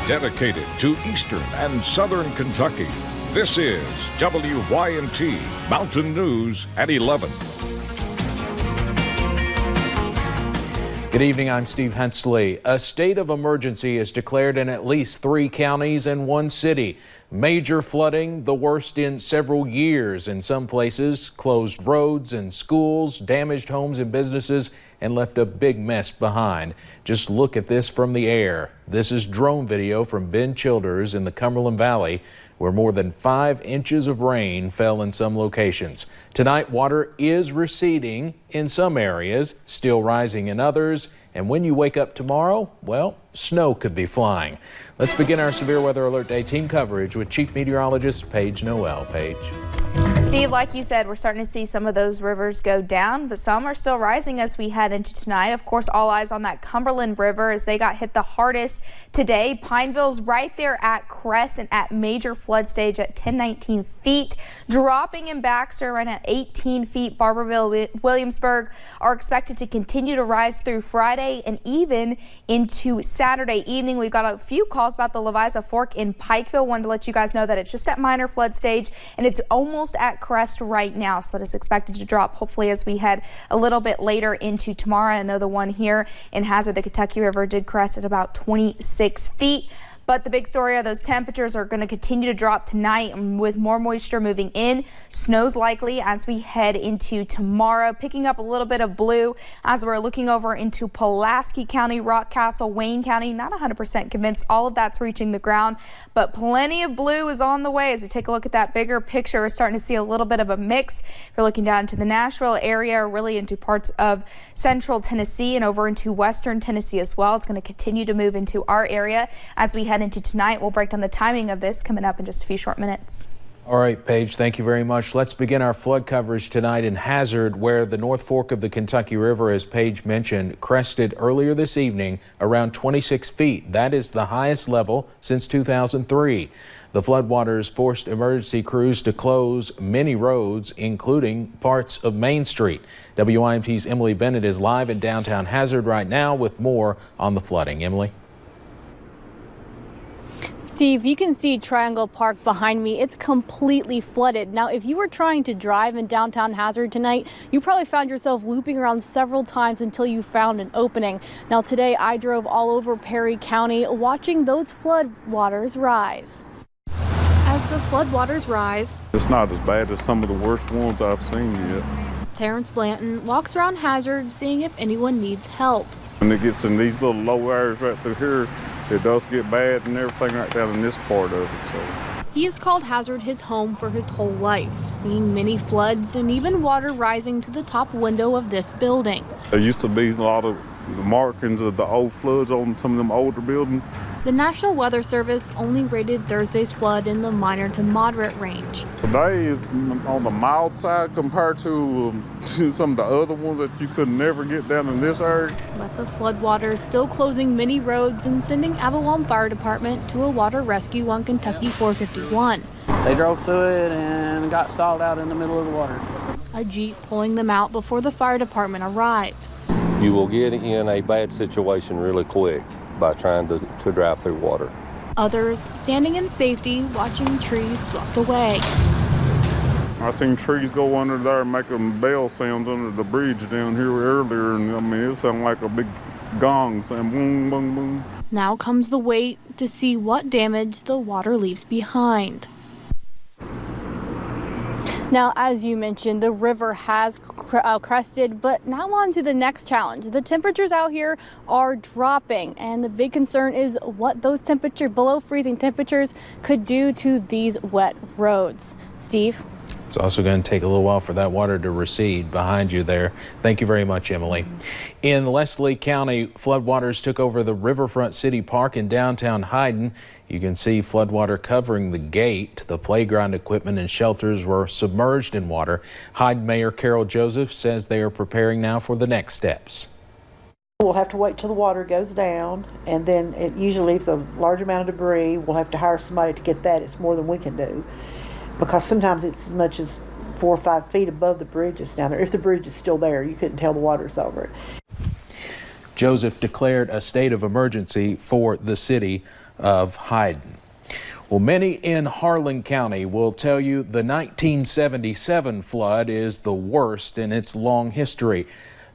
dedicated to eastern and southern Kentucky. This is WYNT Mountain News at 11. Good evening, I'm Steve Hensley. A state of emergency is declared in at least 3 counties and 1 city. Major flooding, the worst in several years. In some places, closed roads and schools, damaged homes and businesses, and left a big mess behind. Just look at this from the air. This is drone video from Ben Childers in the Cumberland Valley, where more than 5 inches of rain fell in some locations. Tonight, water is receding in some areas, still rising in others. And when you wake up tomorrow, well, snow could be flying. Let's begin our Severe Weather Alert Day team coverage with Chief Meteorologist Paige Noel. Paige. Steve, like you said, we're starting to see some of those rivers go down, but some are still rising as we head into tonight. Of course, all eyes on that Cumberland River as they got hit the hardest today. Pineville's right there at crest and at major flood stage at 1019 feet. Dropping in Baxter right at 18 feet. Barberville, Williamsburg are expected to continue to rise through Friday and even into Saturday evening. We've got a few calls about the Leviza Fork in Pikeville. Wanted to let you guys know that it's just at minor flood stage and it's almost at crest right now, so that is expected to drop hopefully as we head a little bit later into tomorrow. I know the one here in Hazard, the Kentucky River, did crest at about 26 feet. But the big story are those temperatures are going to continue to drop tonight with more moisture moving in. Snow's likely as we head into tomorrow, picking up a little bit of blue as we're looking over into Pulaski County, Rockcastle, Wayne County. Not 100% convinced all of that's reaching the ground, but plenty of blue is on the way. As we take a look at that bigger picture, we're starting to see a little bit of a mix. We're looking down into the Nashville area, really into parts of central Tennessee and over into western Tennessee as well. It's going to continue to move into our area as we head into tonight. We'll break down the timing of this coming up in just a few short minutes. All right, Paige, thank you very much. Let's begin our flood coverage tonight in Hazard, where the North Fork of the Kentucky River, as Paige mentioned, crested earlier this evening around 26 feet. That is the highest level since 2003. The floodwaters forced emergency crews to close many roads, including parts of Main Street. WYMT's Emily Bennett is live in downtown Hazard right now with more on the flooding. Emily? Steve, you can see Triangle Park behind me. It's completely flooded. Now, if you were trying to drive in downtown Hazard tonight, you probably found yourself looping around several times until you found an opening. Now, today I drove all over Perry County watching those flood waters rise. As the flood waters rise, it's not as bad as some of the worst ones I've seen yet. Terrence Blanton walks around Hazard seeing if anyone needs help. When it gets in these little low areas right through here, it does get bad and everything right down in this part of it. So he has called Hazard his home for his whole life, seeing many floods and even water rising to the top window of this building. There used to be a lot of markings of the old floods on some of them older buildings. The National Weather Service only rated Thursday's flood in the minor to moderate range. Today is on the mild side compared to some of the other ones that you could never get down in this area. But the floodwaters still closing many roads and sending Avalon Fire Department to a water rescue on Kentucky 451. They drove through it and got stalled out in the middle of the water. A Jeep pulling them out before the fire department arrived. You will get in a bad situation really quick by trying to drive through water. Others standing in safety, watching trees swept away. I seen trees go under there making bell sounds under the bridge down here earlier, and I mean, it sounded like a big gong saying boom, boom, boom. Now comes the wait to see what damage the water leaves behind. Now, as you mentioned, the river has crested, but now on to the next challenge. The temperatures out here are dropping, and the big concern is what those below freezing temperatures could do to these wet roads. Steve? It's also going to take a little while for that water to recede behind you there. Thank you very much, Emily. In Leslie County, floodwaters took over the Riverfront City Park in downtown Hyden. You can see floodwater covering the gate. The playground equipment and shelters were submerged in water. Hyden Mayor Carol Joseph says they are preparing now for the next steps. We'll have to wait till the water goes down, and then it usually leaves a large amount of debris. We'll have to hire somebody to get that. It's more than we can do, because sometimes it's as much as 4 or 5 feet above the bridge is down there. If the bridge is still there, you couldn't tell the water's over it. Joseph declared a state of emergency for the city of Hyden. Well, many in Harlan County will tell you the 1977 flood is the worst in its long history.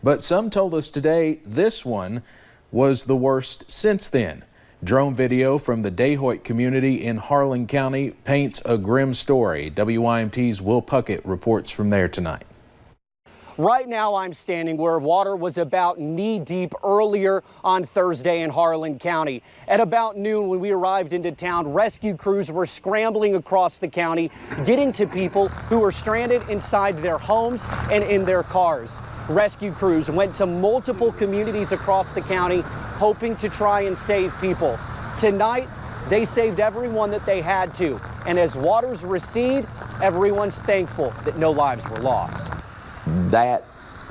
But some told us today this one was the worst since then. Drone video from the Dayhoit community in Harlan County paints a grim story. WYMT's Will Puckett reports from there tonight. Right now I'm standing where water was about knee-deep earlier on Thursday in Harlan County. At about noon when we arrived into town, rescue crews were scrambling across the county, getting to people who were stranded inside their homes and in their cars. Rescue crews went to multiple communities across the county, hoping to try and save people. Tonight, they saved everyone that they had to. And as waters recede, everyone's thankful that no lives were lost. That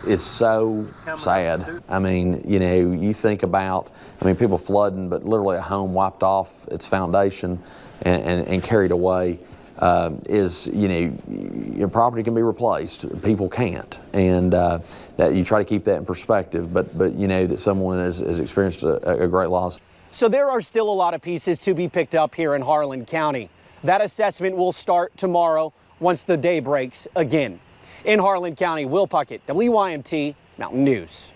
is so sad. I mean, you know, you think about, people flooding, but literally a home wiped off its foundation and carried away your property can be replaced. People can't. And that you try to keep that in perspective, but you know that someone has experienced a great loss. So there are still a lot of pieces to be picked up here in Harlan County. That assessment will start tomorrow once the day breaks again. In Harlan County, Will Puckett, WYMT Mountain News.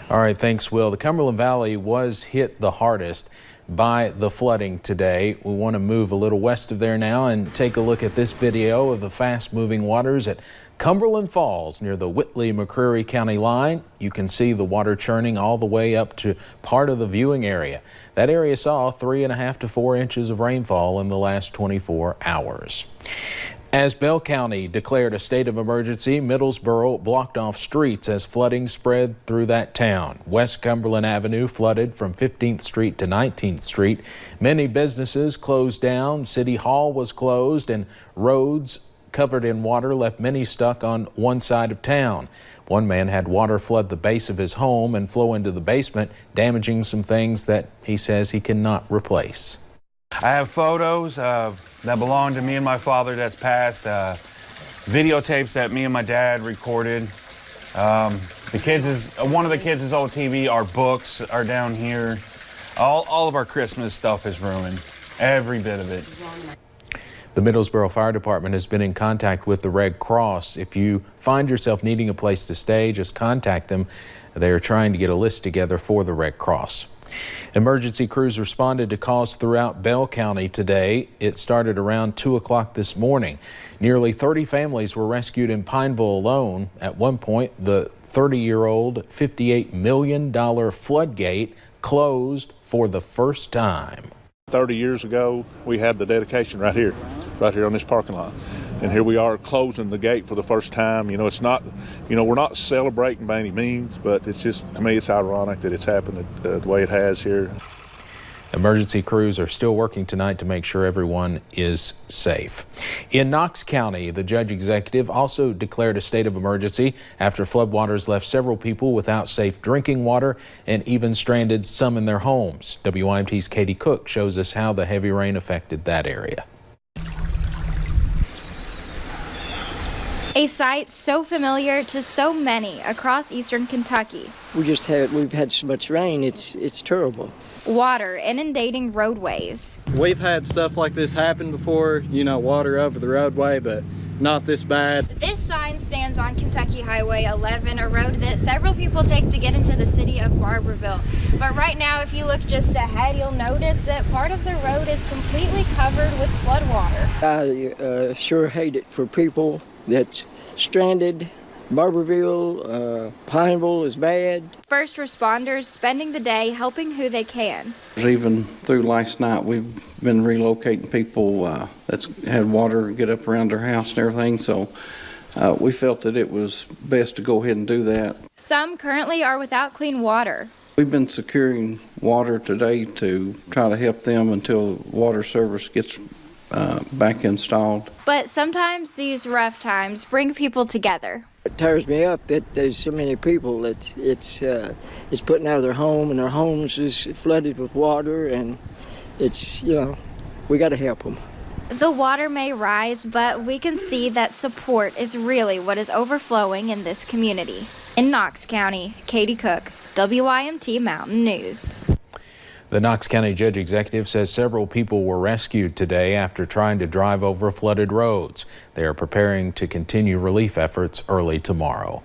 All right, thanks, Will. The Cumberland Valley was hit the hardest by the flooding today. We want to move a little west of there now and take a look at this video of the fast-moving waters at Cumberland Falls near the Whitley-McCreary County line. You can see the water churning all the way up to part of the viewing area. That area saw 3.5 to 4 inches of rainfall in the last 24 hours. As Bell County declared a state of emergency, Middlesboro blocked off streets as flooding spread through that town. West Cumberland Avenue flooded from 15th Street to 19th Street. Many businesses closed down, City Hall was closed, and roads covered in water left many stuck on one side of town. One man had water flood the base of his home and flow into the basement, damaging some things that he says he cannot replace. I have photos that belong to me and my father that's passed, videotapes that me and my dad recorded. One of the kids' old TV, our books are down here. All of our Christmas stuff is ruined, every bit of it. The Middlesboro Fire Department has been in contact with the Red Cross. If you find yourself needing a place to stay, just contact them. They are trying to get a list together for the Red Cross. Emergency crews responded to calls throughout Bell County today. It started around 2 o'clock this morning. Nearly 30 families were rescued in Pineville alone. At one point, the 30-year-old $58 million floodgate closed for the first time. 30 years ago, we had the dedication right here on this parking lot. And here we are closing the gate for the first time. You know, it's not, we're not celebrating by any means, but it's just, to me, it's ironic that it's happened the way it has here. Emergency crews are still working tonight to make sure everyone is safe. In Knox County, the judge executive also declared a state of emergency after floodwaters left several people without safe drinking water and even stranded some in their homes. WYMT's Katie Cook shows us how the heavy rain affected that area. A sight so familiar to so many across eastern Kentucky. We've had so much rain, it's terrible. Water inundating roadways. We've had stuff like this happen before, water over the roadway, but not this bad. This sign stands on Kentucky Highway 11, a road that several people take to get into the city of Barbourville. But right now, if you look just ahead, you'll notice that part of the road is completely covered with floodwater. I sure hate it for people that's stranded. Barbourville, Pineville is bad. First responders spending the day helping who they can. Even through last night, we've been relocating people that's had water get up around their house and everything, so we felt that it was best to go ahead and do that. Some currently are without clean water. We've been securing water today to try to help them until water service gets back installed. But sometimes these rough times bring people together. It tears me up that there's so many people that it's putting out of their home, and their homes is flooded with water, and it's, we got to help them. The water may rise, but we can see that support is really what is overflowing in this community. In Knox County, Katie Cook, WYMT Mountain News. The Knox County Judge Executive says several people were rescued today after trying to drive over flooded roads. They are preparing to continue relief efforts early tomorrow.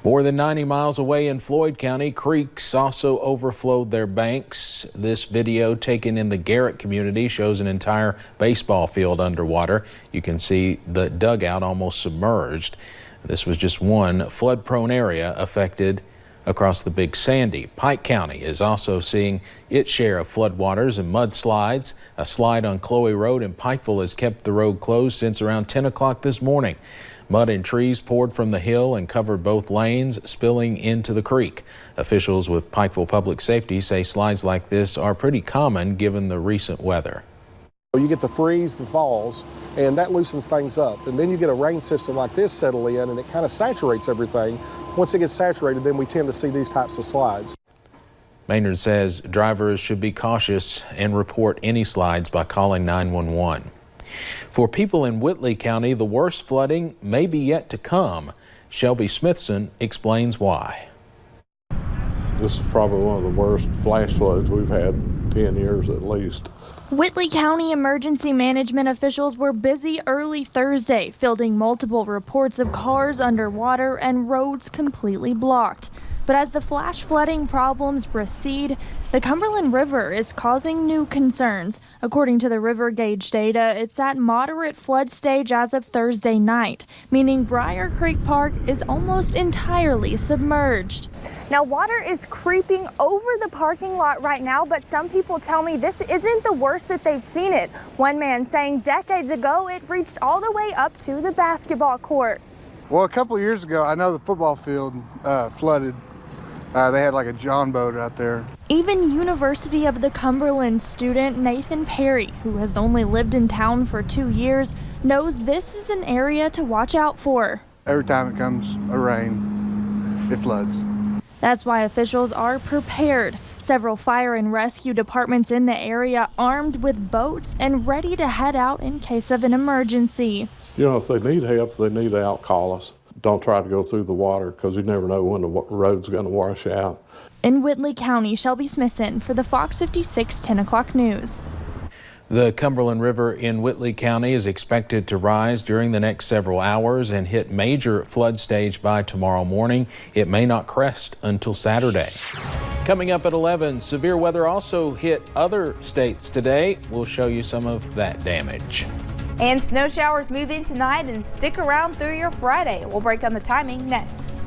More than 90 miles away in Floyd County, creeks also overflowed their banks. This video taken in the Garrett community shows an entire baseball field underwater. You can see the dugout almost submerged. This was just one flood-prone area affected across the Big Sandy. Pike County is also seeing its share of floodwaters and mudslides. A slide on Chloe Road in Pikeville has kept the road closed since around 10 o'clock this morning. Mud and trees poured from the hill and covered both lanes, spilling into the creek. Officials with Pikeville Public Safety say slides like this are pretty common given the recent weather. You get the freeze, the falls, and that loosens things up. And then you get a rain system like this settle in, and it kind of saturates everything. Once it gets saturated, then we tend to see these types of slides. Maynard says drivers should be cautious and report any slides by calling 911. For people in Whitley County, the worst flooding may be yet to come. Shelby Smithson explains why. This is probably one of the worst flash floods we've had in 10 years at least. Whitley County emergency management officials were busy early Thursday, fielding multiple reports of cars underwater and roads completely blocked. But as the flash flooding problems recede, the Cumberland River is causing new concerns. According to the river gauge data, it's at moderate flood stage as of Thursday night, meaning Briar Creek Park is almost entirely submerged. Now, water is creeping over the parking lot right now, but some people tell me this isn't the worst that they've seen it. One man saying decades ago it reached all the way up to the basketball court. Well, a couple of years ago, I know the football field flooded. They had like a John boat out there. Even University of the Cumberland student Nathan Perry, who has only lived in town for 2 years, knows this is an area to watch out for. Every time it comes a rain, it floods. That's why officials are prepared. Several fire and rescue departments in the area armed with boats and ready to head out in case of an emergency. You know, if they need help, they need out, call us. Don't try to go through the water because you never know when the road's going to wash out. In Whitley County, Shelby Smithson for the Fox 56 10 o'clock news. The Cumberland River in Whitley County is expected to rise during the next several hours and hit major flood stage by tomorrow morning. It may not crest until Saturday. Coming up at 11, severe weather also hit other states today. We'll show you some of that damage. And snow showers move in tonight and stick around through your Friday. We'll break down the timing next.